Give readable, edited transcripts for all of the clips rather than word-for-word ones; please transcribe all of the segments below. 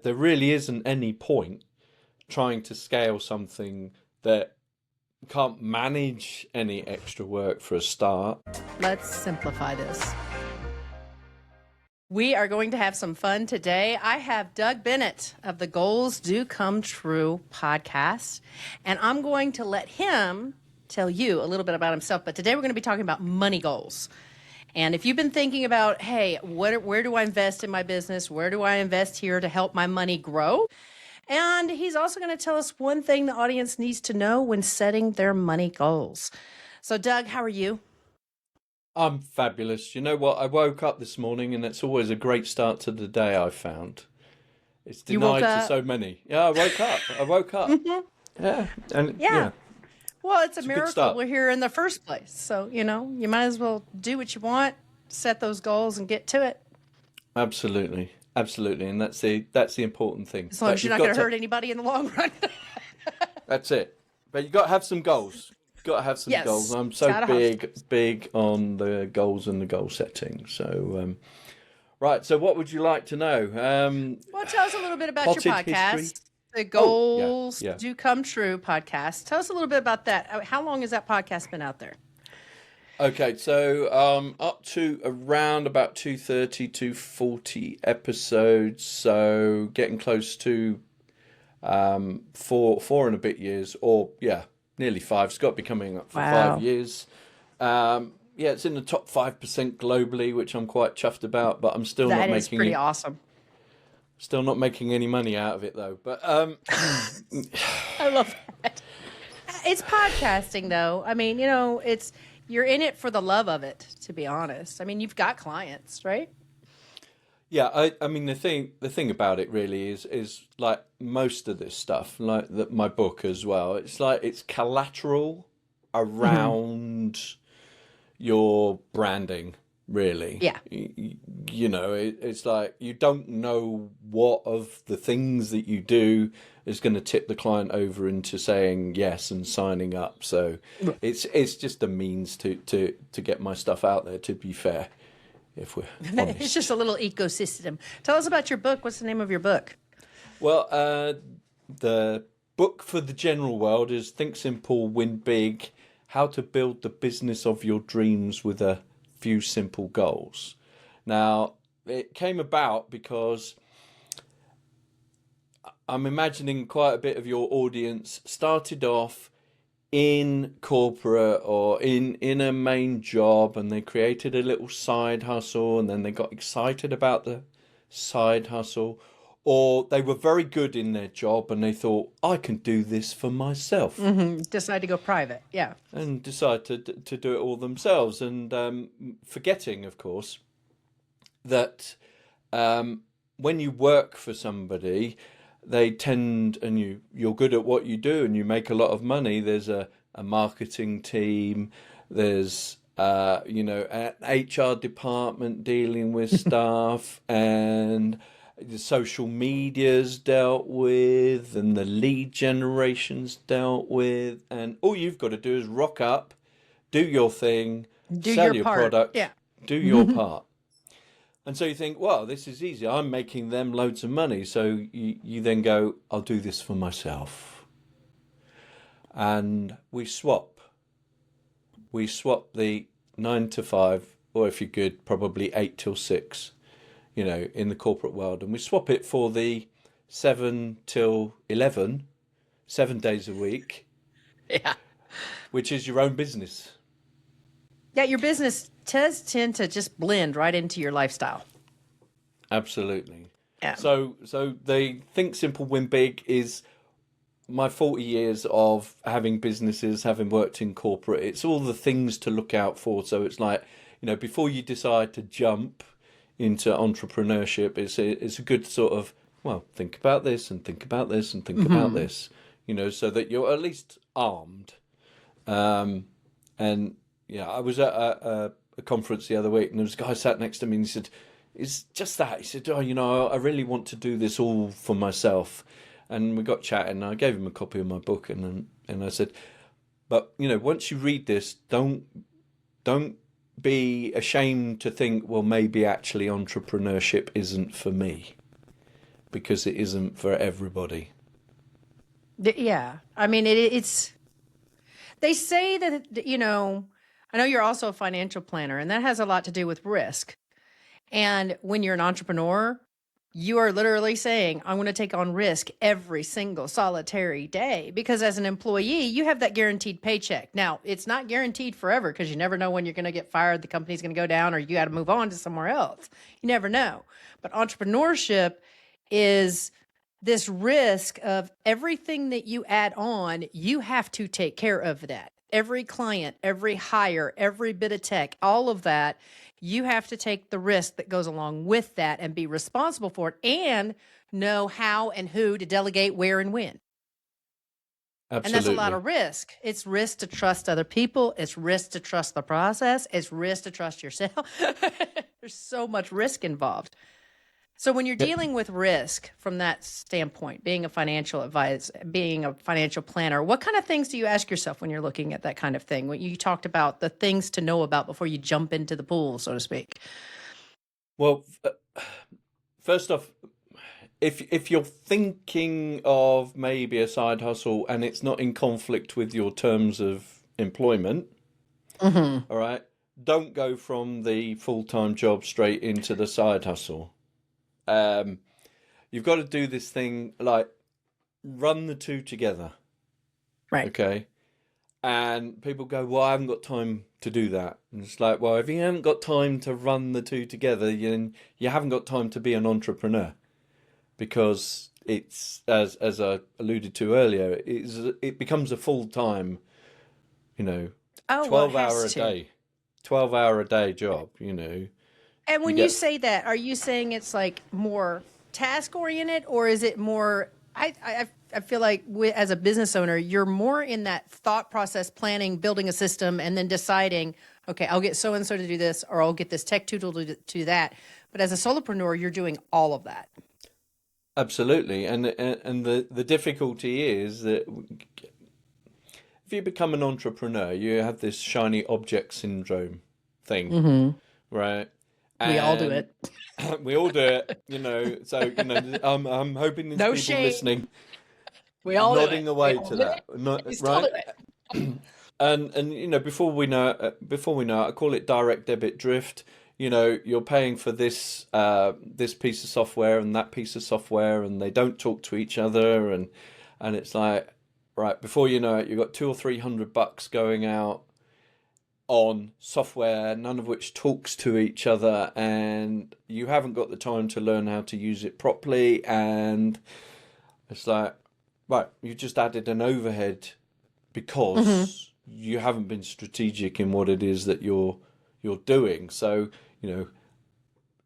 there really isn't any point trying to scale something that can't manage any extra work for a start. Let's simplify this. We are going to have some fun today. I have Doug Bennett of the Goals Do Come True podcast, and I'm going to let him tell you a little bit about himself. But today we're going to be talking about money goals. And if you've been thinking about, hey, where do I invest in my business? Where do I invest here to help my money grow? And he's also going to tell us one thing the audience needs to know when setting their money goals. So, Doug, how are you? I'm fabulous. You know what? I woke up this morning, and it's always a great start to the day, I've found. It's denied to so many. Yeah, I woke up. Mm-hmm. Yeah. And yeah. Well, it's a miracle we're here in the first place. So, you might as well do what you want, set those goals, and get to it. Absolutely. And that's the important thing. As long as you're not going to hurt anybody in the long run. That's it. But you've got to have some goals. Yes, goals. I'm so big on the goals and the goal setting. So, right. So what would you like to know? Well, tell us a little bit about your podcast. History. The Goals Do Come True podcast. Tell us a little bit about that. How long has that podcast been out there? Okay, so up to around about 230, 240 episodes. So getting close to 4 and a bit years, or nearly 5. It's got to be coming up for 5 years. It's in the top 5% globally, which I'm quite chuffed about. But I'm still not making. That is pretty awesome. Still not making any money out of it, though. But I love that. It's podcasting, though. I mean, you're in it for the love of it, to be honest. I mean, you've got clients, right? Yeah, I mean, the thing about it really is like most of this stuff, like my book as well. It's like it's collateral around your branding. Really, yeah. It's like you don't know what of the things that you do is going to tip the client over into saying yes and signing up. So it's just a means to get my stuff out there. To be fair, if we're honest. It's just a little ecosystem. Tell us about your book. What's the name of your book? Well, the book for the general world is Think Simple, Win Big: How to Build the Business of Your Dreams with a Few Simple Goals. Now, it came about because I'm imagining quite a bit of your audience started off in corporate or in a main job, and they created a little side hustle, and then they got excited about the side hustle, or they were very good in their job and they thought, I can do this for myself. Mm-hmm. Decide to go private, yeah. And decide to do it all themselves. And forgetting, of course, that when you work for somebody, they tend, and you're good at what you do and you make a lot of money. There's a marketing team, there's an HR department dealing with staff, and the social media's dealt with, and the lead generation's dealt with, and all you've got to do is rock up, do your thing, sell your product, do your part. And so you think, well, this is easy. I'm making them loads of money. So you then go, I'll do this for myself. And we swap. We swap the 9 to 5, or if you're good, probably 8 till 6. In the corporate world, and we swap it for the 7 till 11, 7 days a week. Yeah. Which is your own business. Yeah, your business does tend to just blend right into your lifestyle. Absolutely. Yeah. So the Think Simple, Win Big is my 40 years of having businesses, having worked in corporate. It's all the things to look out for. So it's like, before you decide to jump into entrepreneurship, it's a good sort of, think about this and think about this and think about this, so that you're at least armed. And I was at a conference the other week, and there was a guy sat next to me, and he said, it's just that. He said, I really want to do this all for myself. And we got chatting, and I gave him a copy of my book, and I said, but, once you read this, don't be ashamed to think, well, maybe actually entrepreneurship isn't for me. because it isn't for everybody. Yeah. I mean, it's, they say that, I know you're also a financial planner, and that has a lot to do with risk. And when you're an entrepreneur, you are literally saying, I'm going to take on risk every single solitary day, because as an employee, you have that guaranteed paycheck. Now, it's not guaranteed forever because you never know when you're going to get fired, the company's going to go down, or you got to move on to somewhere else. You never know. But entrepreneurship is this risk of everything that you add on, you have to take care of that. Every client, every hire, every bit of tech, all of that, you have to take the risk that goes along with that and be responsible for it, and know how and who to delegate, where and when. And that's a lot Absolutely. of risk. It's risk to trust other people. It's risk to trust the process. It's risk to trust yourself. There's so much risk involved. So when you're Yeah. dealing with risk from that standpoint, being a financial advisor, being a financial planner, what kind of things do you ask yourself when you're looking at that kind of thing? When you talked about the things to know about before you jump into the pool, so to speak. Well, first off, if you're thinking of maybe a side hustle and it's not in conflict with your terms of employment, all right, don't go from the full-time job straight into the side hustle. You've got to do this thing like run the two together, Right. okay? And people go, well, I haven't got time to do that. And it's like, well, if you haven't got time to run the two together, then you haven't got time to be an entrepreneur, because it's, as I alluded to earlier, it becomes a full-time, you know, Oh, well, it 12 hour a has to. day, 12-hour a day job, you know. And You when you get say that, are you saying it's like more task oriented, or is it more? I feel like as a business owner, you're more in that thought process, planning, building a system, and then deciding, okay, I'll get so and so to do this, or I'll get this tech tool to do that. But as a solopreneur, you're doing all of that. absolutely, and the difficulty is that if you become an entrepreneur, you have this shiny object syndrome thing, right? We all do And it. we all do it, you know. So, you know, I'm hoping there's No people shame. listening, We all do it. nodding We away all to do that, it. not We still do right. it. And you know, before we know it, I call it direct debit drift. You know, you're paying for this piece of software and that piece of software, and they don't talk to each other, and it's like, right, before you know it, you've got $200 or $300 going out on software, none of which talks to each other, and you haven't got the time to learn how to use it properly, and it's like, right, you just added an overhead because you haven't been strategic in what it is that you're doing. So, you know,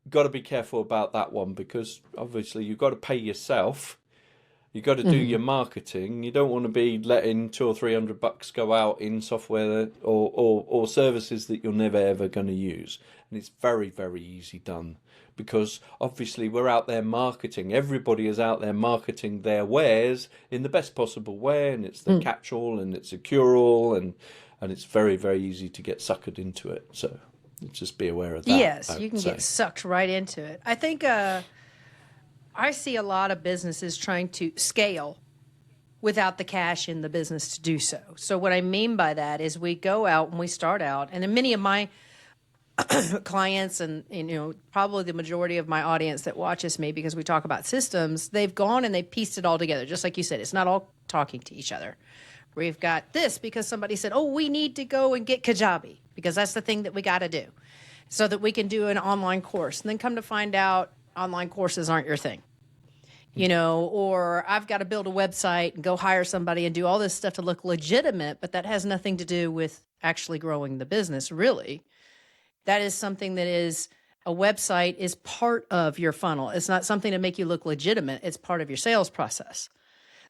got to be careful about that one, because obviously you've got to pay yourself. You've got to do your marketing. You don't want to be letting $200 or $300 go out in software or services that you're never ever going to use. And it's very, very easy done, because obviously we're out there marketing. Everybody is out there marketing their wares in the best possible way, and it's the catch-all and it's a cure-all, and it's very, very easy to get suckered into it. So just be aware of that. Yes, I you can would get say. sucked right into it. I think I see a lot of businesses trying to scale without the cash in the business to do so. So what I mean by that is we go out and we start out, and then many of my clients and probably the majority of my audience that watches me, because we talk about systems, they've gone and they pieced it all together. Just like you said, it's not all talking to each other. We've got this because somebody said, oh, we need to go and get Kajabi because that's the thing that we got to do so that we can do an online course. And then come to find out online courses aren't your thing, or I've got to build a website and go hire somebody and do all this stuff to look legitimate, but that has nothing to do with actually growing the business, really. That is something that is a website is part of your funnel. It's not something to make you look legitimate. It's part of your sales process.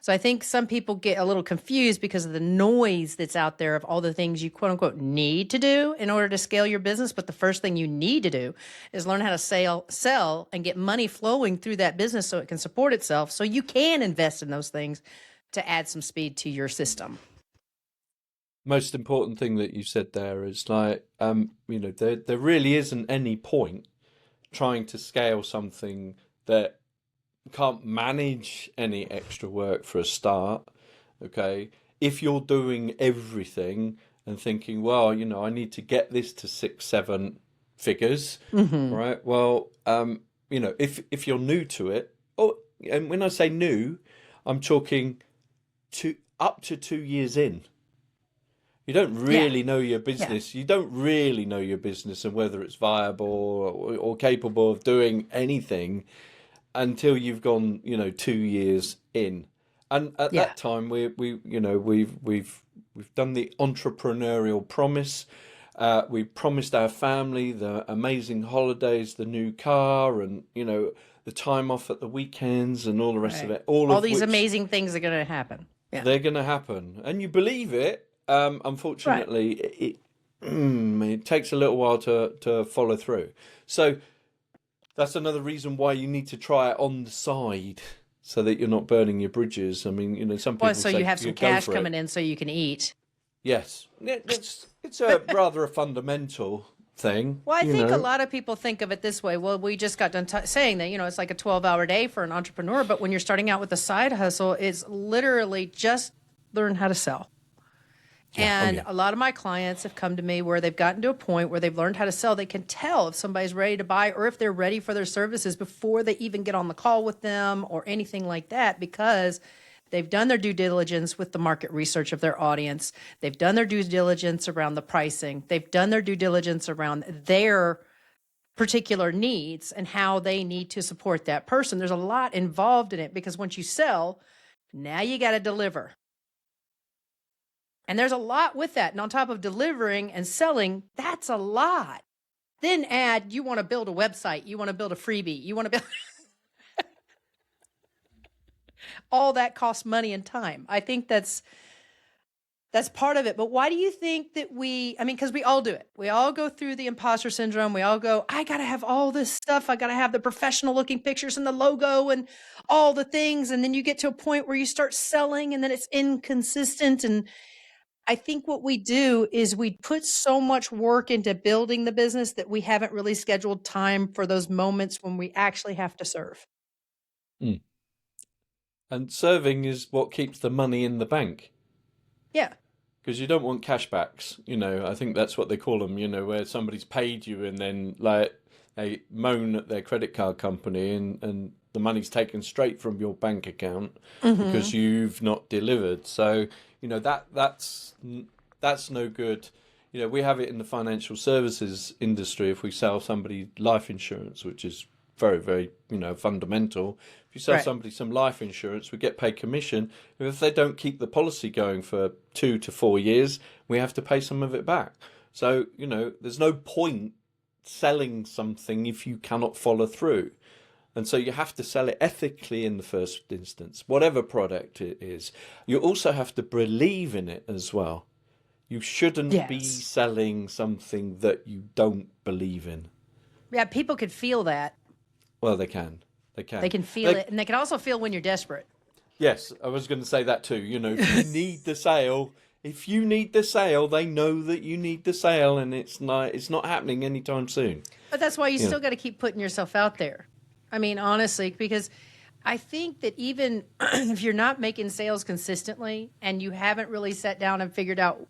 So I think some people get a little confused because of the noise that's out there of all the things you quote unquote need to do in order to scale your business. But the first thing you need to do is learn how to sell and get money flowing through that business so it can support itself. So you can invest in those things to add some speed to your system. Most important thing that you said there is like, there really isn't any point trying to scale something that can't manage any extra work for a start. Okay. If you're doing everything and thinking, well, I need to get this to 6, 7 figures, right? Well, if you're new to it, and when I say new, I'm talking up to 2 years in. You don't really know your business. You don't really know your business and whether it's viable or capable of doing anything until you've gone, 2 years in. And at that time, we've done the entrepreneurial promise. We promised our family the amazing holidays, the new car, and the time off at the weekends, and all the rest of it. All these amazing things are going to happen. Yeah. They're going to happen, and you believe it. Unfortunately, it takes a little while to follow through. So that's another reason why you need to try it on the side, so that you're not burning your bridges. I mean, some people so say you have some cash coming in so you can eat. Yes, it's a rather a fundamental thing. Well, I think a lot of people think of it this way. Well, we just got done saying that, it's like a 12-hour day for an entrepreneur. But when you're starting out with a side hustle, it's literally just learn how to sell. And a lot of my clients have come to me where they've gotten to a point where they've learned how to sell. They can tell if somebody's ready to buy or if they're ready for their services before they even get on the call with them or anything like that, because they've done their due diligence with the market research of their audience. They've done their due diligence around the pricing. They've done their due diligence around their particular needs and how they need to support that person. There's a lot involved in it, because once you sell, now you got to deliver. And there's a lot with that. And on top of delivering and selling, that's a lot. Then add, you want to build a website, you want to build a freebie, you want to build... all that costs money and time. I think that's part of it. But why do you think that because we all do it. We all go through the imposter syndrome. We all go, I got to have all this stuff. I got to have the professional looking pictures and the logo and all the things. And then you get to a point where you start selling and then it's inconsistent. And I think what we do is we put so much work into building the business that we haven't really scheduled time for those moments when we actually have to serve. Mm. And serving is what keeps the money in the bank. Yeah. Because you don't want cashbacks. I think that's what they call them, where somebody's paid you and then like they moan at their credit card company and the money's taken straight from your bank account because you've not delivered. So, that's no good. We have it in the financial services industry. If we sell somebody life insurance, which is very, very, fundamental. If you sell somebody some life insurance, we get paid commission. If they don't keep the policy going for 2 to 4 years, we have to pay some of it back. So, there's no point selling something if you cannot follow through. And so you have to sell it ethically in the first instance, whatever product it is. You also have to believe in it as well. You shouldn't be selling something that you don't believe in. Yeah, people could feel that. Well, they can. They can feel it, and they can also feel when you're desperate. Yes, I was going to say that too. If you need the sale, they know that you need the sale, and it's not happening anytime soon. But that's why you still got to keep putting yourself out there. I mean, honestly, because I think that even if you're not making sales consistently and you haven't really sat down and figured out,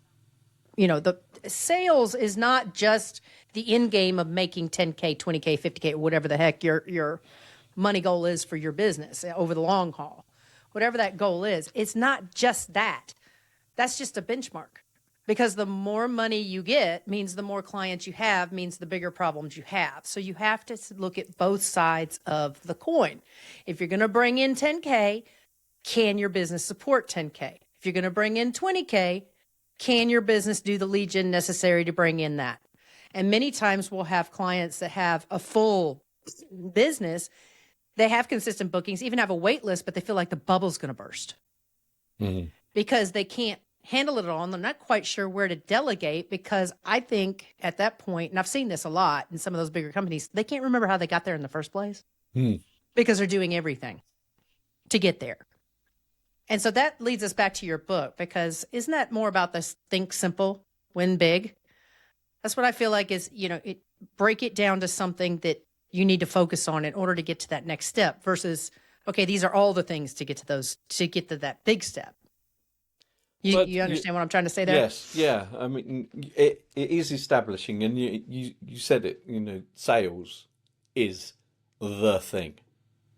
the sales is not just the end game of making 10K, 20K, 50K, or whatever the heck your money goal is for your business over the long haul. Whatever that goal is, it's not just that. That's just a benchmark. Because the more money you get means the more clients you have, means the bigger problems you have. So you have to look at both sides of the coin. If you're going to bring in 10K, can your business support 10K? If you're going to bring in 20K, can your business do the lead gen necessary to bring in that? And many times we'll have clients that have a full business. They have consistent bookings, even have a wait list, but they feel like the bubble's going to burst because they can't handle it all, and they're not quite sure where to delegate, because I think at that point, and I've seen this a lot in some of those bigger companies, they can't remember how they got there in the first place because they're doing everything to get there. And so that leads us back to your book, because isn't that more about this think simple, win big? That's what I feel like is, break it down to something that you need to focus on in order to get to that next step versus okay, these are all the things to get to that big step. You understand what I'm trying to say there? Yes, yeah. I mean, it is establishing, and you said it. Sales is the thing.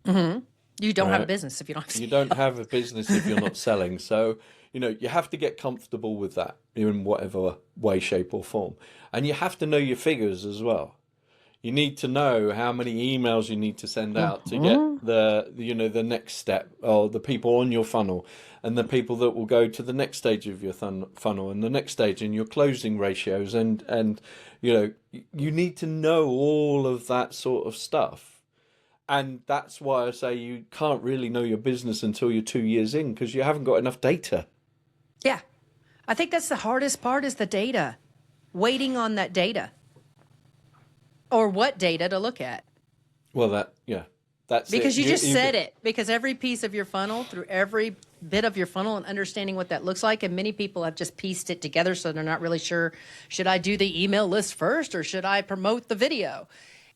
You don't have a Right. business if you don't have You don't have a business if you're not selling. So, you have to get comfortable with that in whatever way, shape, or form. And you have to know your figures as well. You need to know how many emails you need to send out to get the next step, or the people on your funnel, and the people that will go to the next stage of your funnel, and the next stage in your closing ratios, and you need to know all of that sort of stuff. And that's why I say you can't really know your business until you're 2 years in, because you haven't got enough data. Yeah. I think that's the hardest part is the data. Waiting on that data. Or what data to look at. Well, that's because it. you just said it. Because every piece of your funnel, through every bit of your funnel and understanding what that looks like, and many people have just pieced it together so they're not really sure, should I do the email list first or should I promote the video?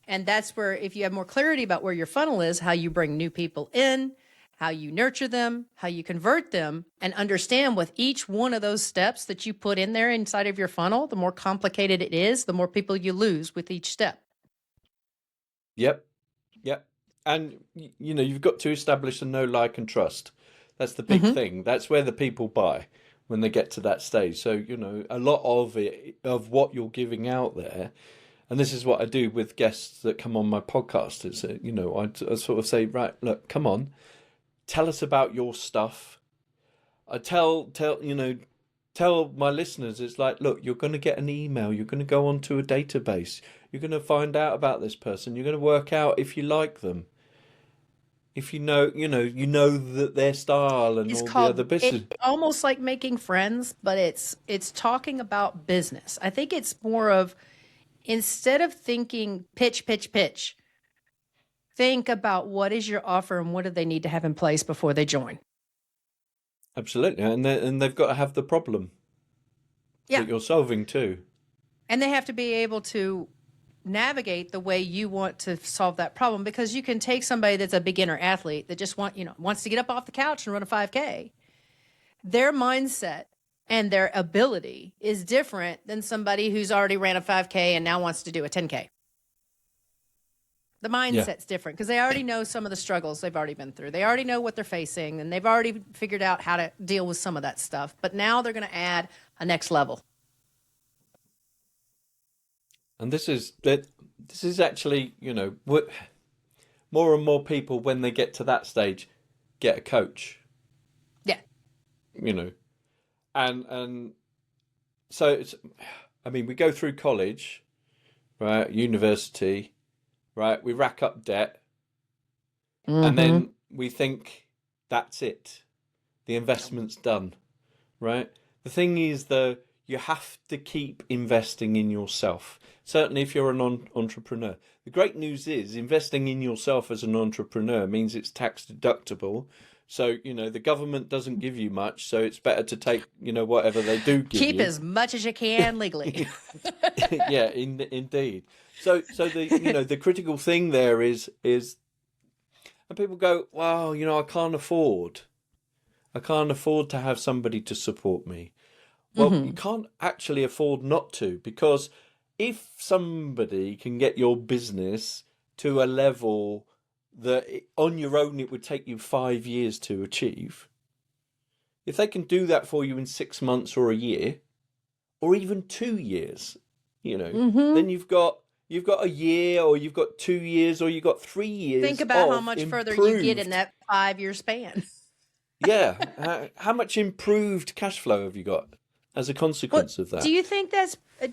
And that's where, if you have more clarity about where your funnel is, how you bring new people in, how you nurture them, how you convert them, and understand with each one of those steps that you put in there inside of your funnel, the more complicated it is, the more people you lose with each step. Yep. Yep. And you've got to establish a know, like, and trust. That's the big thing. That's where the people buy when they get to that stage. So, a lot of what you're giving out there, and this is what I do with guests that come on my podcast, is, I sort of say, right, look, come on, tell us about your stuff. I tell my listeners, it's like, look, you're going to get an email, you're going to go onto a database, you're going to find out about this person, you're going to work out if you like them, if you know that their style and It's all the called other business. It's almost like making friends, but it's talking about business. I think it's more of, instead of thinking pitch, think about what is your offer and what do they need to have in place before they join. Absolutely, and they've got to have the problem that you're solving too. And they have to be able to navigate the way you want to solve that problem, because you can take somebody that's a beginner athlete that just wants to get up off the couch and run a 5K. Their mindset and their ability is different than somebody who's already ran a 5K and now wants to do a 10K. The mindset's different because they already know some of the struggles they've already been through. They already know what they're facing, and they've already figured out how to deal with some of that stuff. But now they're going to add a next level. And this is actually, more and more people, when they get to that stage, get a coach. Yeah. And so it's, we go through college, right, university, right, we rack up debt, and then we think that's it, the investment's done, right? The thing is, though, you have to keep investing in yourself. Certainly if you're an entrepreneur. The great news is, investing in yourself as an entrepreneur means it's tax deductible. So, the government doesn't give you much, so it's better to take, whatever they do give you. Keep as much as you can legally. Yeah, indeed. So the critical thing there is, and people go, well, I can't afford to have somebody to support me. Well, you can't actually afford not to, because if somebody can get your business to a level that on your own it would take you 5 years to achieve, if they can do that for you in 6 months or a year, or even 2 years, then you've got a year, or you've got 2 years, or you've got 3 years. Think about how much further you get in that 5-year span. Yeah. How much improved cash flow have you got as a consequence of that? Do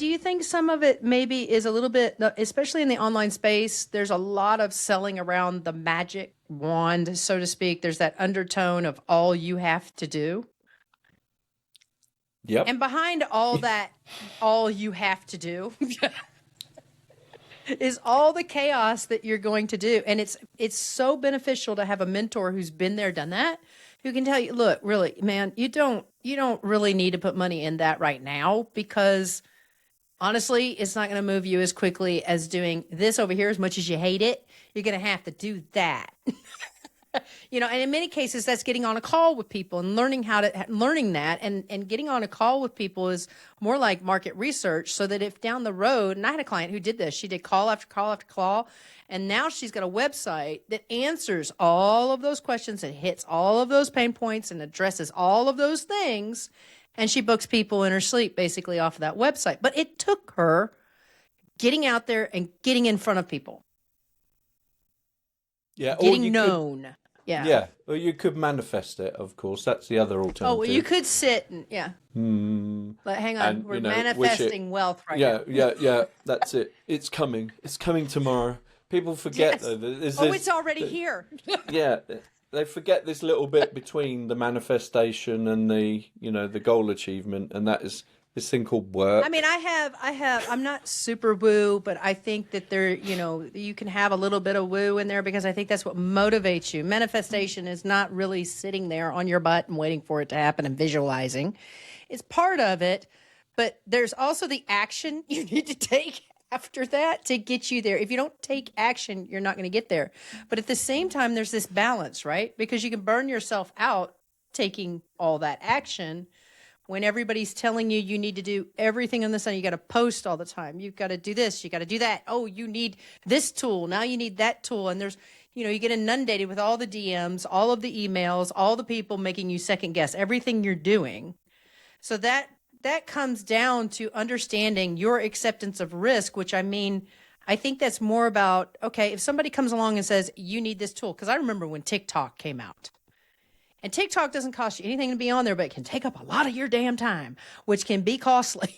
you think some of it maybe is a little bit, especially in the online space, there's a lot of selling around the magic wand, so to speak. There's that undertone of all you have to do. Yep. And behind all that, all you have to do is all the chaos that you're going to do. And it's so beneficial to have a mentor who's been there, done that, who can tell you, look, really, man, you don't really need to put money in that right now, because honestly, it's not going to move you as quickly as doing this over here. As much as you hate it, you're going to have to do that. And in many cases that's getting on a call with people and learning that and getting on a call with people is more like market research, so that if down the road, and I had a client who did this, she did call after call after call, and now she's got a website that answers all of those questions and hits all of those pain points and addresses all of those things. And she books people in her sleep basically off of that website. But it took her getting out there and getting in front of people. Yeah, getting known. Yeah, or you could manifest it, of course. That's the other alternative. Oh, well, you could sit and, But hang on, we're manifesting wealth right now. Yeah, that's it. It's coming. It's coming tomorrow. People forget, though. It's already here. Yeah, they forget this little bit between the manifestation and the goal achievement, and that is this thing called work. I mean, I'm not super woo, but I think that you can have a little bit of woo in there, because I think that's what motivates you. Manifestation is not really sitting there on your butt and waiting for it to happen and visualizing. It's part of it, but there's also the action you need to take after that to get you there. If you don't take action, you're not going to get there. But at the same time, there's this balance, right? Because you can burn yourself out taking all that action when everybody's telling you need to do everything on the sun. You got to post all the time. You've got to do this. You got to do that. Oh, you need this tool. Now you need that tool. And there's, you get inundated with all the DMs, all of the emails, all the people making you second guess everything you're doing. So that comes down to understanding your acceptance of risk, which I think that's more about, okay, if somebody comes along and says, you need this tool, because I remember when TikTok came out. And TikTok doesn't cost you anything to be on there, but it can take up a lot of your damn time, which can be costly.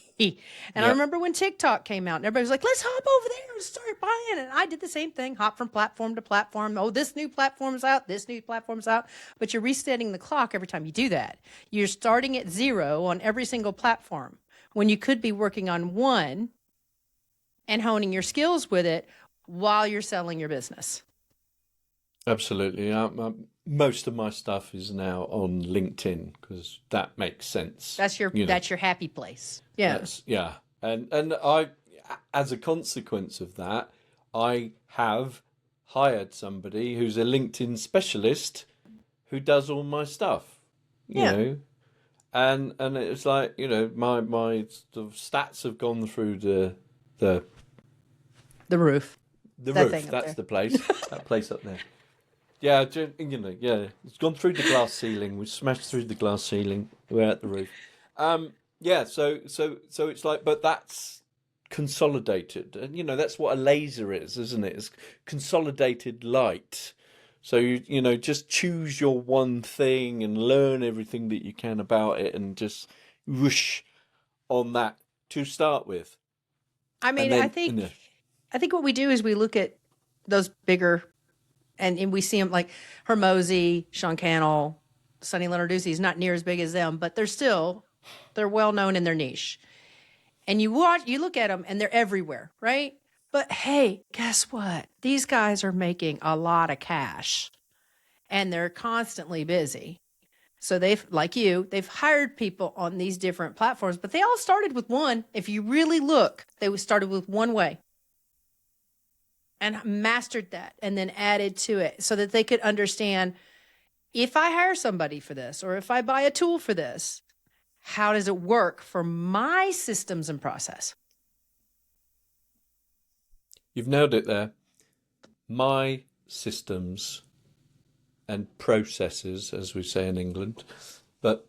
And I remember when TikTok came out and everybody was like, let's hop over there and start buying. And I did the same thing, hop from platform to platform. Oh, this new platform's out, this new platform's out. But you're resetting the clock every time you do that. You're starting at 0 on every single platform when you could be working on one and honing your skills with it while you're selling your business. Absolutely. Most of my stuff is now on LinkedIn because that makes sense. That's your happy place. Yeah. And I, as a consequence of that, I have hired somebody who's a LinkedIn specialist who does all my stuff. You know, and it's like, my sort of stats have gone through the roof. The roof. That's the place. That place up there. Yeah, it's gone through the glass ceiling. We smashed through the glass ceiling. We're at the roof. So it's like, but that's consolidated, and that's what a laser is, isn't it? It's consolidated light. So you just choose your one thing and learn everything that you can about it, and just whoosh on that to start with. I mean, I think what we do is we look at those bigger. And we see them like Hermosi, Sean Cannell, Sonny Lenarduzzi is not near as big as them, but they're well known in their niche. And you look at them and they're everywhere, right? But hey, guess what? These guys are making a lot of cash and they're constantly busy. So they've hired people on these different platforms, but they all started with one. If you really look, they started with one way. And mastered that and then added to it so that they could understand, if I hire somebody for this or if I buy a tool for this, how does it work for my systems and process? You've nailed it there. My systems and processes, as we say in England. But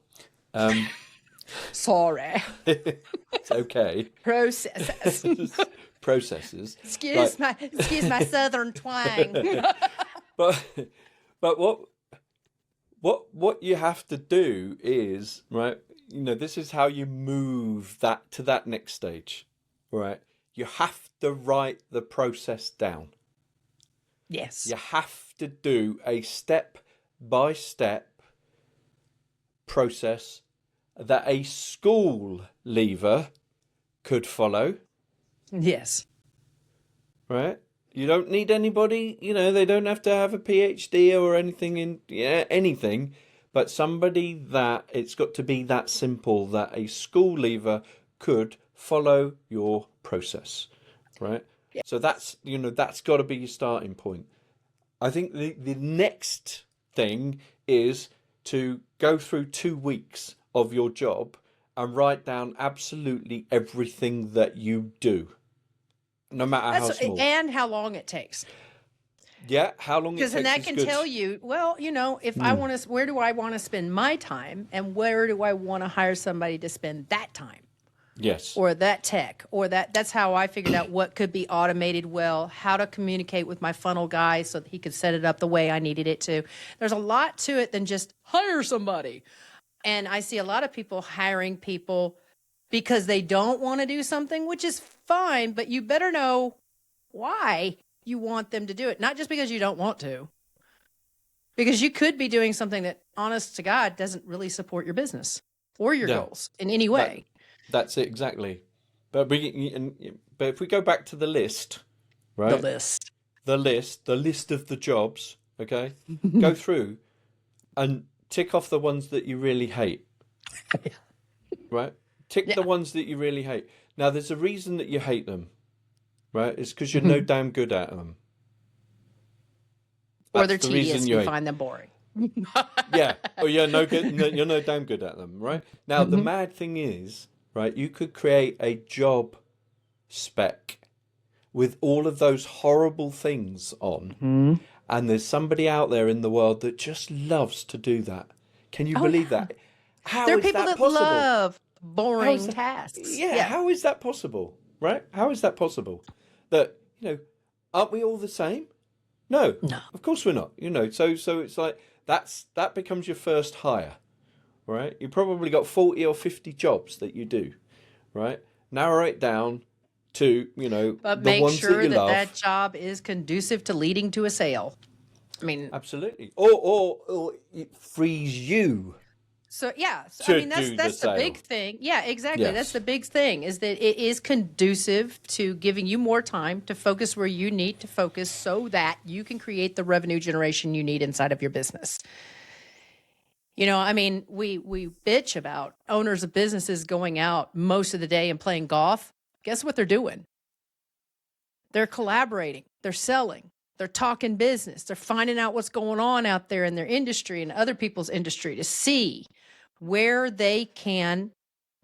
sorry. It's okay. Processes. Excuse my southern twang. but what you have to do is, right, this is how you move that to that next stage, right? You have to write the process down. Yes. You have to do a step-by-step process that a school leaver could follow. Yes. Right? You don't need anybody, they don't have to have a PhD or anything anything, but somebody that it's got to be that simple that a school leaver could follow your process, right? Yeah. So that's got to be your starting point. I think the next thing is to go through 2 weeks of your job and write down absolutely everything that you do, no matter how small. And how long it takes. Yeah, how long it Because takes and that is can good. tell you, well, if I want to, where do I want to spend my time, and where do I want to hire somebody to spend that time, Yes. or that tech, or that's how I figured out what could be automated well, how to communicate with my funnel guy so that he could set it up the way I needed it to. There's a lot to it than just hire somebody. And I see a lot of people hiring people because they don't want to do something, which is fine, but you better know why you want them to do it. Not just because you don't want to, because you could be doing something that, honest to God, doesn't really support your business or your goals in any way. That's it, exactly. But if we go back to the list, right? The list of the jobs, okay? Go through and tick off the ones that you really hate, right? Tick the ones that you really hate. Now, there's a reason that you hate them, right? It's because you're no damn good at them. Or they're tedious, you find them boring. Yeah, or you're no damn good at them, right? Now, the mad thing is, right, you could create a job spec with all of those horrible things on, and there's somebody out there in the world that just loves to do that. Can you believe that? How there are is people that that possible? love boring tasks. Yeah, how is that possible, right? How is that possible? That, aren't we all the same? No, of course we're not. So it's like that becomes your first hire, right? You probably got 40 or 50 jobs that you do, right? Narrow it down to, But the make ones sure that you love. that job is conducive to leading to a sale. I mean, Absolutely. Or it frees you. So yeah, to I mean that's do the big sale. thing. Yeah, exactly. Yes. That's the big thing, is that it is conducive to giving you more time to focus where you need to focus so that you can create the revenue generation you need inside of your business. I mean, we bitch about owners of businesses going out most of the day and playing golf. Guess what they're doing? They're collaborating, they're selling, they're talking business, they're finding out what's going on out there in their industry and other people's industry to see where they can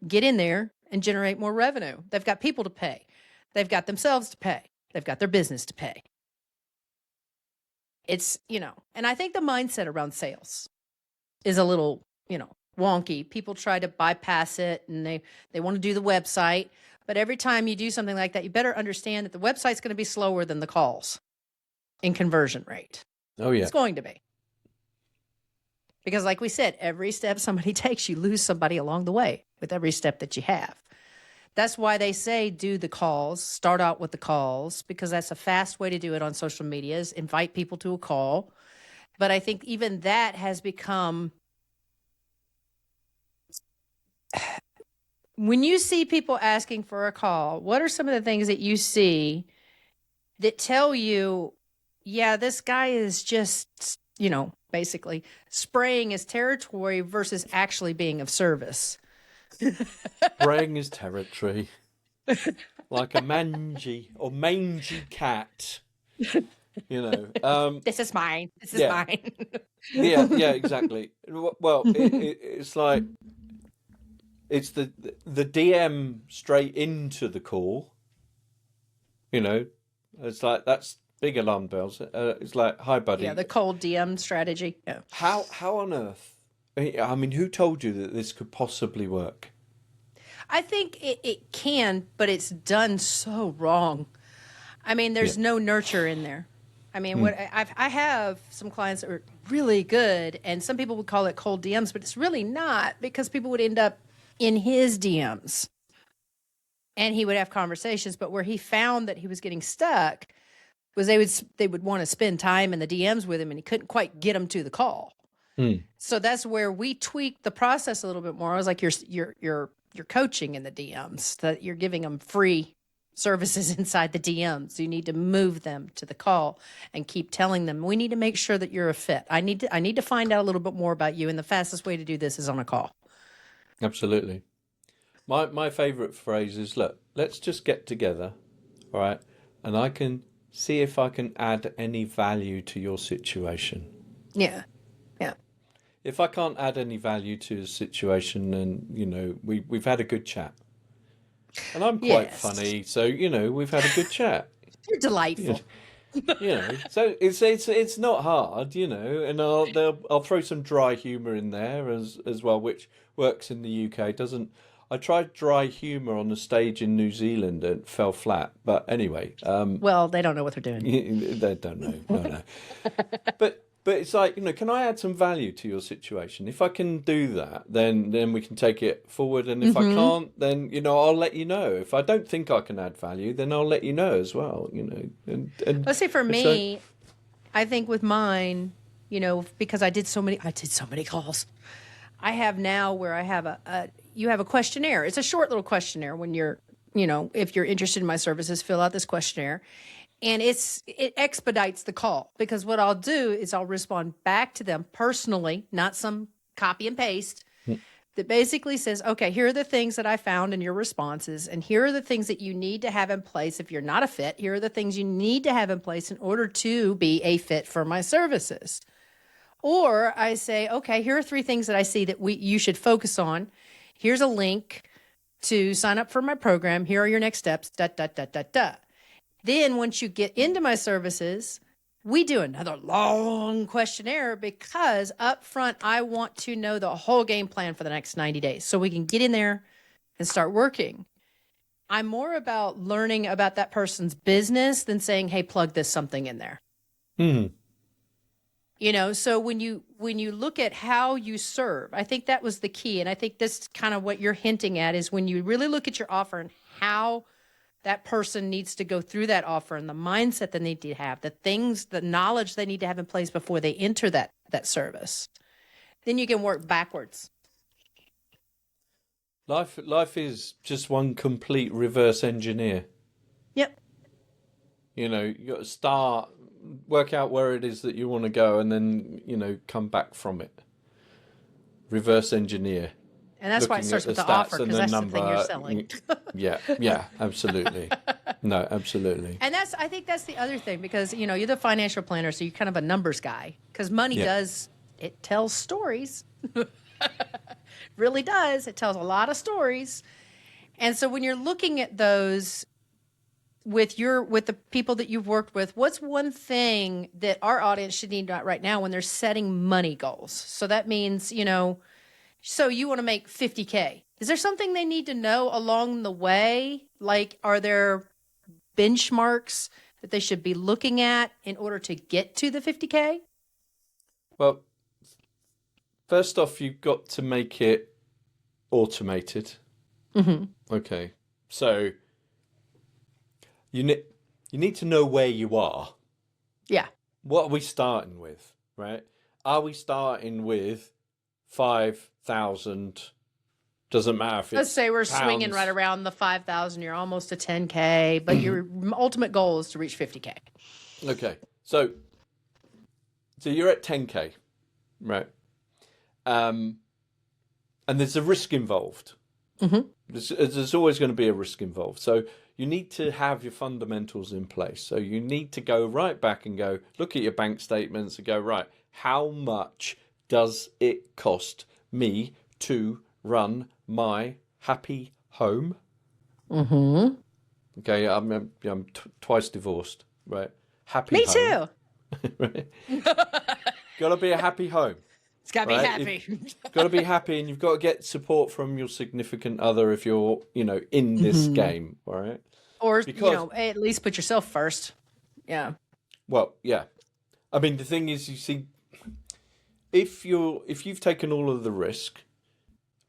get in there and generate more revenue. They've got people to pay. They've got themselves to pay. They've got their business to pay. It's, and I think the mindset around sales is a little, wonky. People try to bypass it and they want to do the website. But every time you do something like that, you better understand that the website's going to be slower than the calls in conversion rate. Oh, yeah. It's going to be. Because like we said, every step somebody takes, you lose somebody along the way with every step that you have. That's why they say do the calls, start out with the calls, because that's a fast way to do it on social media, is invite people to a call. But I think even that has become, when you see people asking for a call, what are some of the things that you see that tell you, yeah, this guy is just, basically spraying his territory versus actually being of service? Spraying his territory like a mangy cat. This is mine. This is mine. yeah, exactly. Well, it's like it's the DM straight into the call. It's like that's big alarm bells. It's like, hi, buddy. Yeah, the cold DM strategy. Yeah. How on earth? I mean, who told you that this could possibly work? I think it can, but it's done so wrong. I mean, there's no nurture in there. I mean, what I have some clients that are really good, and some people would call it cold DMs, but it's really not, because people would end up in his DMs and he would have conversations. But where he found that he was getting stuck was they would want to spend time in the DMs with him, and he couldn't quite get them to the call. So that's where we tweaked the process a little bit more. I was like, you're coaching in the DMs, that you're giving them free services inside the DMs. You need to move them to the call and keep telling them, we need to make sure that you're a fit. I need to find out a little bit more about you, and the fastest way to do this is on a call. Absolutely. My favorite phrase is, look, let's just get together, all right, and I can see if I can add any value to your situation. Yeah. if I can't add any value to the situation, then we've had a good chat, and I'm quite Yes. funny, so we've had a good chat. You're delightful. So it's not hard, and I'll throw some dry humor in there as well, which works in the UK. Doesn't I tried dry humor on the stage in New Zealand and it fell flat. But anyway, Well, they don't know what they're doing. they don't know. No. But it's like, can I add some value to your situation? If I can do that, then we can take it forward. And if I can't, then, I'll let you know. If I don't think I can add value, then I'll let you know as well, And Let's say for me, I think with mine, because I did so many calls. I have now where I have you have a questionnaire. It's a short little questionnaire when you're, if you're interested in my services, fill out this questionnaire. And it expedites the call, because what I'll do is I'll respond back to them personally, not some copy and paste, that basically says, okay, here are the things that I found in your responses, and here are the things that you need to have in place if you're not a fit. Here are the things you need to have in place in order to be a fit for my services. Or I say, okay, here are 3 things that I see that you should focus on. Here's a link to sign up for my program. Here are your next steps, Then once you get into my services, we do another long questionnaire, because up front, I want to know the whole game plan for the next 90 days so we can get in there and start working. I'm more about learning about that person's business than saying, hey, plug this something in there. So when you look at how you serve, I think that was the key. And I think this is kind of what you're hinting at, is when you really look at your offer and how that person needs to go through that offer and the mindset they need to have, the knowledge they need to have in place before they enter that service. Then you can work backwards. Life is just one complete reverse engineer. Yep. You got to start, work out where it is that you want to go, and then, come back from it. Reverse engineer. And that's why it starts with the offer, because that's the thing you're selling. Yeah, absolutely. No, absolutely. And I think that's the other thing, because, you're the financial planner, so you're kind of a numbers guy, because money it tells stories. Really does. It tells a lot of stories. And so when you're looking at those with the people that you've worked with, what's one thing that our audience should need right now when they're setting money goals? So that means, so you want to make 50K. Is there something they need to know along the way? Like, are there benchmarks that they should be looking at in order to get to the 50K? Well, first off, you've got to make it automated. Okay. So you need to know where you are. Yeah. What are we starting with, right? Are we starting with 5,000? Doesn't matter if it's Let's say we're pounds. swinging right around the 5,000. You're almost to 10K, but your ultimate goal is to reach 50K. Okay, so you're at 10K, right? And there's a risk involved. There's always going to be a risk involved. So you need to have your fundamentals in place. So you need to go right back and go look at your bank statements and go, right, how much does it cost me to run my happy home? Okay, I'm twice divorced, right? Happy Me home. too. Right? Got to be a happy home. It's got to be happy. Got to be happy, and you've got to get support from your significant other if you're, in this game, all right? Or, at least put yourself first. Yeah. Well, yeah. I mean, the thing is, you see, if you've taken all of the risk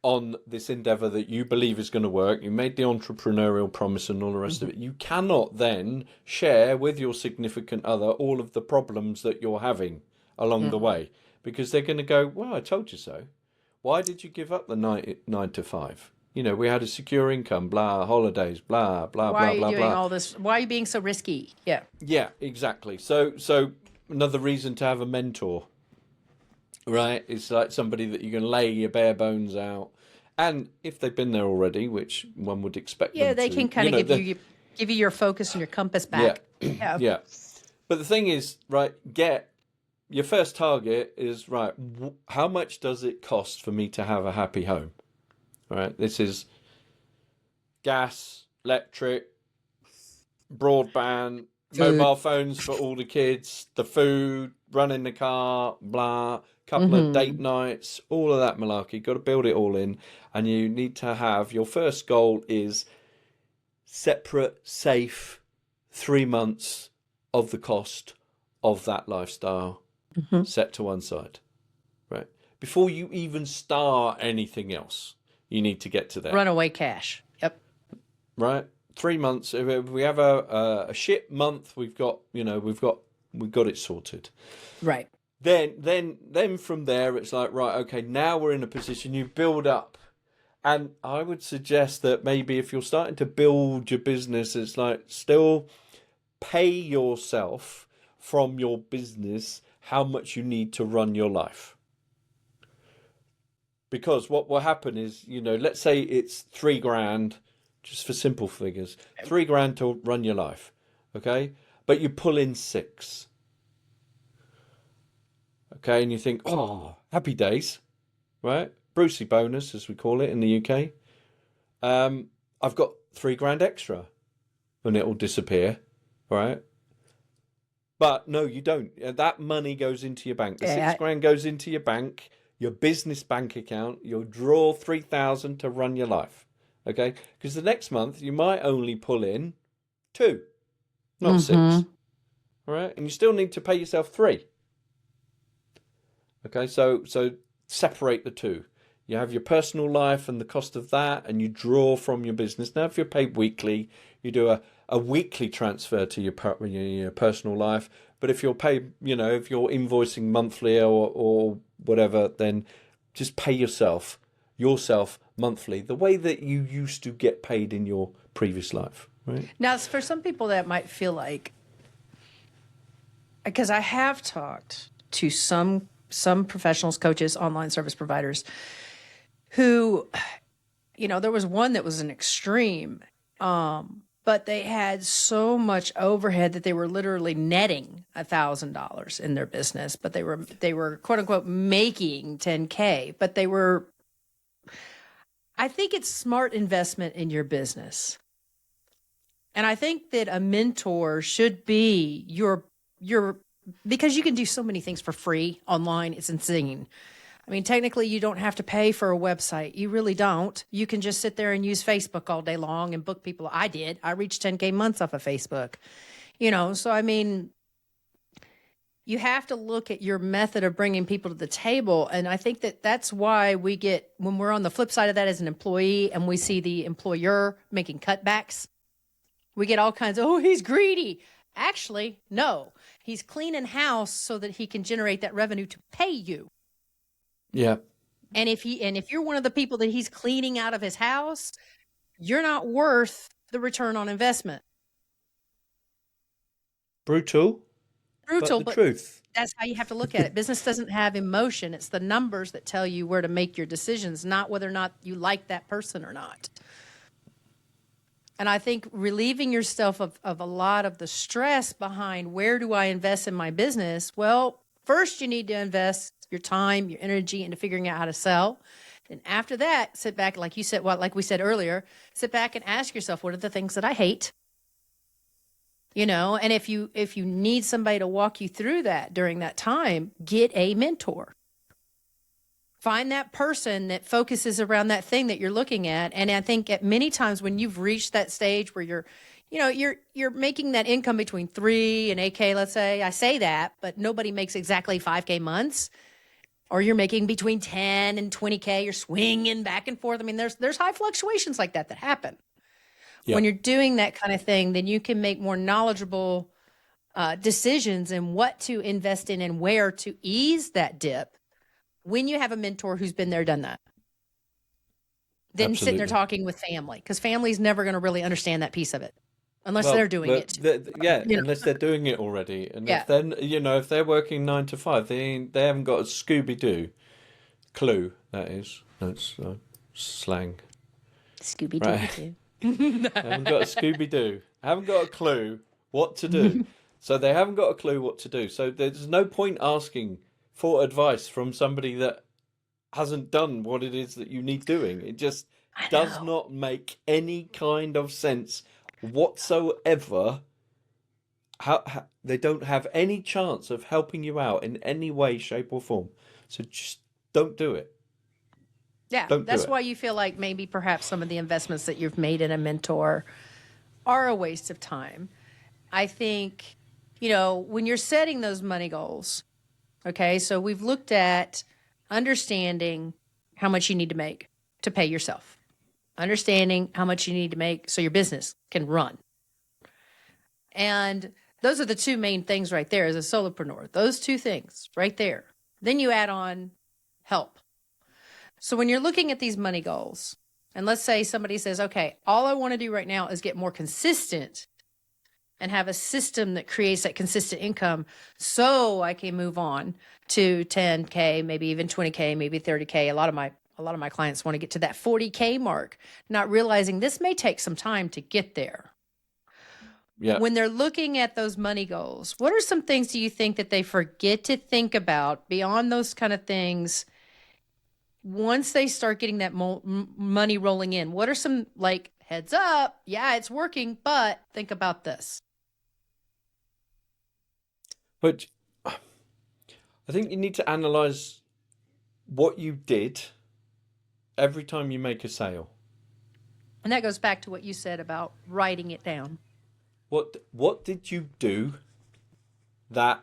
on this endeavor that you believe is going to work, you made the entrepreneurial promise and all the rest of it, you cannot then share with your significant other all of the problems that you're having along the way, because they're going to go, well, I told you so. Why did you give up the 9 to 5? We had a secure income, blah, holidays, blah, blah, Why blah, are you blah, doing blah. all this? Why are you being so risky? Yeah. Yeah, exactly. So another reason to have a mentor, right? It's like somebody that you can lay your bare bones out. And if they've been there already, which one would expect them to. Yeah, they can kind of give you your focus and your compass back. Yeah. But the thing is, right, get your first target is, right, how much does it cost for me to have a happy home? Right? This is gas, electric, broadband, Food. mobile phones for all the kids, the food, running the car, blah, couple of date Mm-hmm. nights, all of that malarkey. Got to build it all in. And you need to have, your first goal is separate, safe 3 months of the cost of that lifestyle Mm-hmm. set to one side, right? Before you even start anything else, you need to get to there, Runaway cash. Yep. right? 3 months. If we have a shit month, we've got it sorted. Right. Then from there, it's like, right, okay, now we're in a position you build up. And I would suggest that maybe if you're starting to build your business, it's like still pay yourself from your business how much you need to run your life. Because what will happen is, let's say it's 3 grand, just for simple figures, 3 grand to run your life, okay? But you pull in 6, okay? And you think, oh, happy days, right? Brucey bonus, as we call it in the UK. I've got 3 grand extra, and it will disappear, right? But no, you don't. That money goes into your bank. The Yeah, 6 grand goes into your bank, your business bank account. You'll draw 3,000 to run your life, okay? Because the next month you might only pull in 2, not 6, Mm-hmm. all right? And you still need to pay yourself 3. Okay, so separate the two. You have your personal life and the cost of that, and you draw from your business. Now, if you're paid weekly, you do a weekly transfer to your personal life. But if you're paid, if you're invoicing monthly or whatever, then just pay yourself monthly, the way that you used to get paid in your previous life, right? Now, for some people, that might feel like, because I have talked to some professionals, coaches, online service providers who, there was one that was an extreme, but they had so much overhead that they were literally netting $1,000 in their business, but they were quote unquote making 10K, but I think it's smart investment in your business. And I think that a mentor should be your because you can do so many things for free online. It's insane. I mean, technically, you don't have to pay for a website. You really don't. You can just sit there and use Facebook all day long and book people. I did. I reached 10K months off of Facebook. So I mean, you have to look at your method of bringing people to the table. And I think that that's why when we're on the flip side of that as an employee and we see the employer making cutbacks, we get all kinds of, oh, he's greedy. Actually, no, he's cleaning house so that he can generate that revenue to pay you. Yeah. And if you're one of the people that he's cleaning out of his house, you're not worth the return on investment. Brutal, but the truth. That's how you have to look at it. Business doesn't have emotion. It's the numbers that tell you where to make your decisions, not whether or not you like that person or not. And I think relieving yourself of a lot of the stress behind where do I invest in my business? Well, first you need to invest your time, your energy into figuring out how to sell. And after that, sit back, like you said, like we said earlier, sit back and ask yourself, what are the things that I hate? And if you need somebody to walk you through that during that time, get a mentor. Find that person that focuses around that thing that you're looking at. And I think at many times when you've reached that stage where you're making that income between 3 and 8K, let's say. I say that, but nobody makes exactly 5K months. Or you're making between 10 and 20K. You're swinging back and forth. I mean, there's high fluctuations like that happen. Yep. When you're doing that kind of thing, then you can make more knowledgeable decisions in what to invest in and where to ease that dip when you have a mentor who's been there, done that. Then Absolutely. sitting there talking with family, because family's never going to really understand that piece of it unless they're doing it. Unless they're doing it already. And if they're working 9 to 5, they haven't got a Scooby-Doo clue, that is. That's slang. Scooby-Doo. Right. I haven't got a Scooby-Doo. I haven't got a clue what to do. So they haven't got a clue what to do. So there's no point asking for advice from somebody that hasn't done what it is that you need doing. It just I does know. not make any kind of sense whatsoever. How they don't have any chance of helping you out in any way, shape, or form. So just don't do it. Yeah, Don't do that's it. why you feel like maybe perhaps some of the investments that you've made in a mentor are a waste of time. I think, when you're setting those money goals, okay, so we've looked at understanding how much you need to make to pay yourself, understanding how much you need to make so your business can run. And those are the two main things right there as a solopreneur, those two things right there. Then you add on help. So when you're looking at these money goals, and let's say somebody says, okay, all I want to do right now is get more consistent and have a system that creates that consistent income so I can move on to 10K, maybe even 20K, maybe 30K. A lot of my clients want to get to that 40K mark, not realizing this may take some time to get there. Yeah. When they're looking at those money goals, what are some things do you think that they forget to think about beyond those kind of things once they start getting that money rolling in? What are some, like, heads up, yeah, it's working, but think about this? But I think you need to analyze what you did every time you make a sale. And that goes back to what you said about writing it down. What did you do that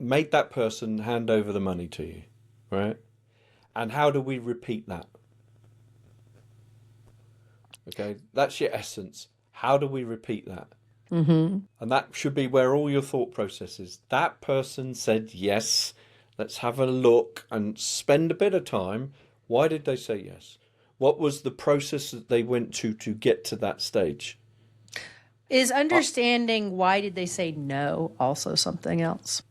made that person hand over the money to you, right? And how do we repeat that? Okay, that's your essence. How do we repeat that? Mm-hmm. And that should be where all your thought process is. That person said yes. Let's have a look and spend a bit of time. Why did they say yes? What was the process that they went to get to that stage? Is understanding why did they say no also something else?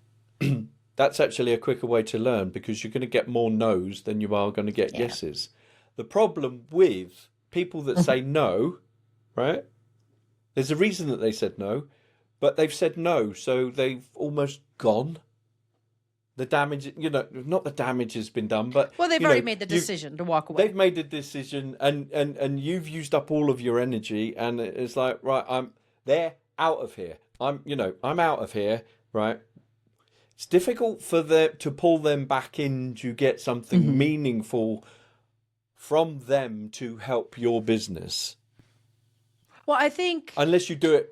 That's actually a quicker way to learn because you're going to get more no's than you are going to get Yeah. yeses. The problem with people that say no, right? There's a reason that they said no, but they've said no, so they've almost gone. The damage, not the damage has been done, but Well, they've already made the decision to walk away. they've made the decision, and you've used up all of your energy, and it's like, right, they're out of here. I'm out of here, right? It's difficult for them to pull them back in to get something meaningful from them to help your business. Well, I think Unless you do it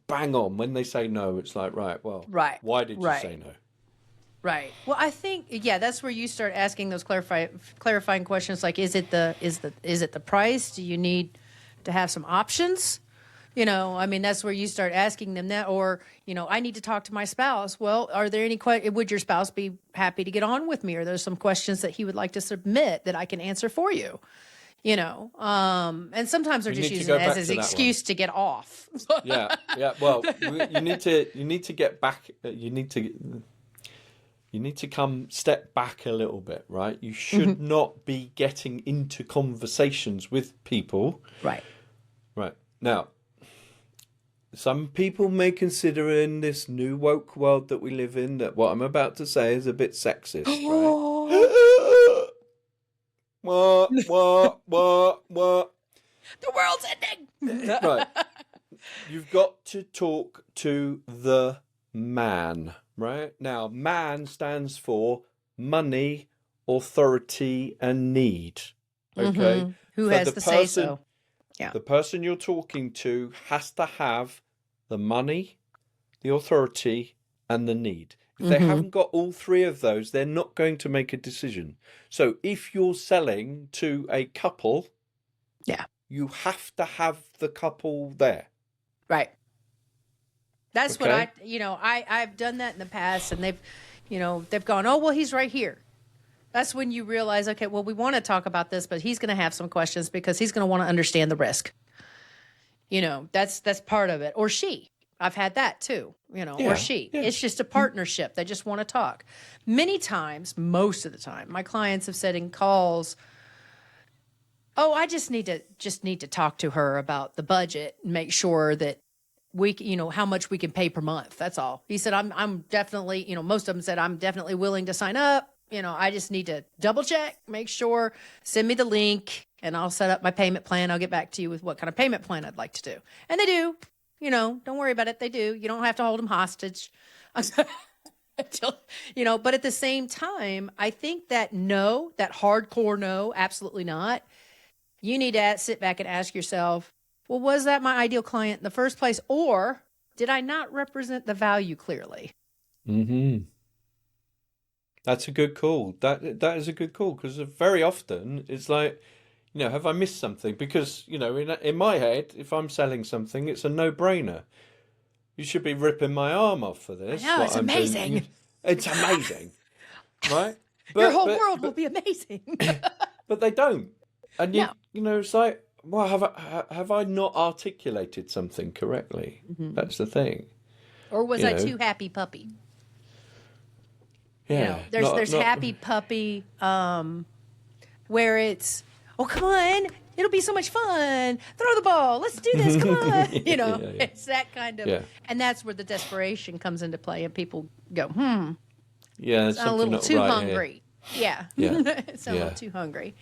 bang on when they say no, it's like, right, well, Right, why did you right. say no? right. Well, I think that's where you start asking those clarifying questions like is it the price? Do you need to have some options? That's where you start asking them that, or, I need to talk to my spouse. Well, are there any would your spouse be happy to get on with me? Or there's some questions that he would like to submit that I can answer for you? And sometimes they're You just need to using go it as back an to that excuse to get off. Yeah. Well, you need to get back. You need to come step back a little bit, right? You should not be getting into conversations with people. Right. Right. Now, some people may consider in this new woke world that we live in that what I'm about to say is a bit sexist, right? What? The world's ending. Right. You've got to talk to the man, right? Now, man stands for money, authority, and need. Okay? Who So has the the say so? Yeah. The person you're talking to has to have the money, the authority, and the need. If they haven't got all three of those, they're not going to make a decision. So if you're selling to a couple, Yeah. you have to have the couple there. Right. That's Okay. what I've done that in the past, and they've gone, oh, well, he's right here. That's when you realize, okay, well, we want to talk about this, but he's going to have some questions because he's going to want to understand the risk. That's part of it. Or she. I've had that too, or she. Yeah. It's just a partnership. They just want to talk. Many times, most of the time, my clients have said in calls, oh, I just need to talk to her about the budget and make sure that how much we can pay per month. That's all. He said, I'm definitely, most of them said, I'm definitely willing to sign up. I just need to double check, make sure, send me the link, and I'll set up my payment plan. I'll get back to you with what kind of payment plan I'd like to do. And they do, don't worry about it. They do. You don't have to hold them hostage. But at the same time, I think that hardcore no, absolutely not. You need to sit back and ask yourself, well, was that my ideal client in the first place? Or did I not represent the value clearly? Mm-hmm. That's a good call. That is a good call, because very often it's like, have I missed something? Because, in my head, if I'm selling something, it's a no-brainer. You should be ripping my arm off for this. I know, it's amazing. It's amazing, right? Your whole world will be amazing. But they don't. And, it's like, well, have I not articulated something correctly? Mm-hmm. That's the thing. Or was I too happy puppy? Yeah. There's happy puppy, where it's, oh, come on, it'll be so much fun. Throw the ball. Let's do this. Come on. It's that kind of, and that's where the desperation comes into play, and people go, yeah, it's a little too hungry. Yeah. It's a little too hungry.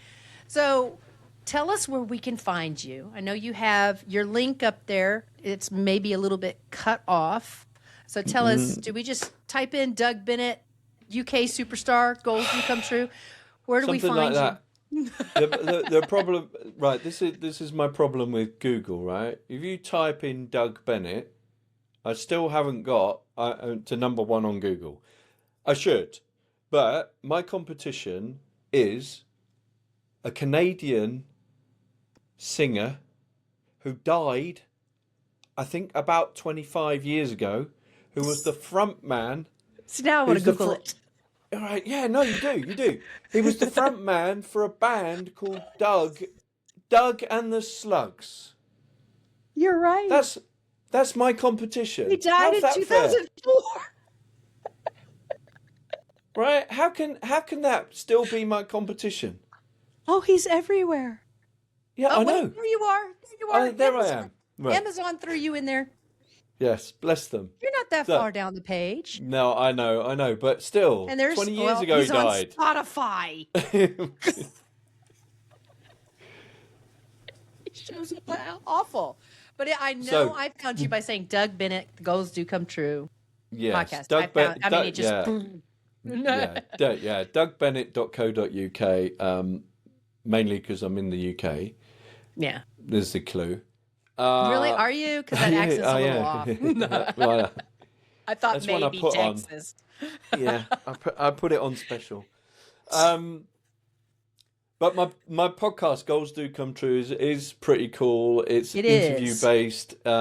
So tell us where we can find you. I know you have your link up there. It's maybe a little bit cut off. So tell us, do we just type in Doug Bennett, UK superstar, goals do come true? Where do we find you? The problem, right? This is my problem with Google, right? If you type in Doug Bennett, I still haven't got to number one on Google. I should, but my competition is a Canadian singer who died, I think, about 25 years ago, who was the front man. So now I want to Google it. All right, yeah, no, you do. He was the front man for a band called Doug and the Slugs. You're right. That's my competition. He died in 2004. Right? How can that still be my competition? Oh, he's everywhere. Yeah, I know. There you are. There I am. Right. Amazon threw you in there. Yes, bless them. You're not that far down the page. No, I know, but still, and 20 years ago he died. On Spotify. He shows up awful. But I know I found you by saying Doug Bennett, Goals Do Come True podcast. DougBennett.co.uk, mainly because I'm in the UK. Yeah. There's the clue. Really? Are you? Because that accent's a little off. Well, I thought maybe Texas. Yeah, I put it on special. But my podcast, Goals Do Come True, is pretty cool. It's interview based. We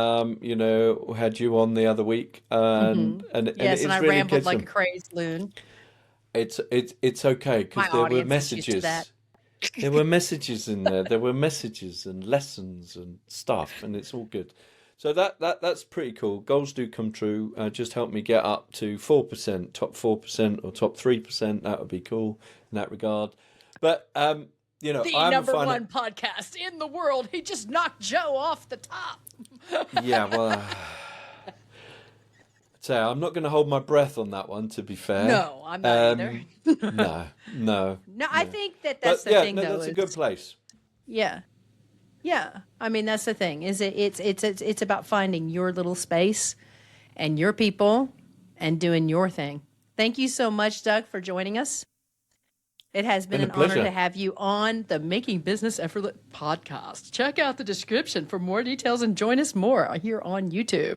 had you on the other week, and yes, and I really rambled like a crazy loon. It's okay, because there were messages. There were messages in there. There were messages and lessons and stuff, and it's all good. So that's pretty cool. Goals Do Come True. Just help me get up to 4%, top 4% or top 3%. That would be cool in that regard. But the number one podcast in the world. He just knocked Joe off the top. Yeah, well. I'm not going to hold my breath on that one, to be fair. No, I'm not either. No, I think that's the thing, though. That's a good place. Yeah. Yeah. I mean, that's the thing. It's about finding your little space and your people and doing your thing. Thank you so much, Doug, for joining us. It has been an honor to have you on the Making Business Effortless podcast. Check out the description for more details and join us more here on YouTube.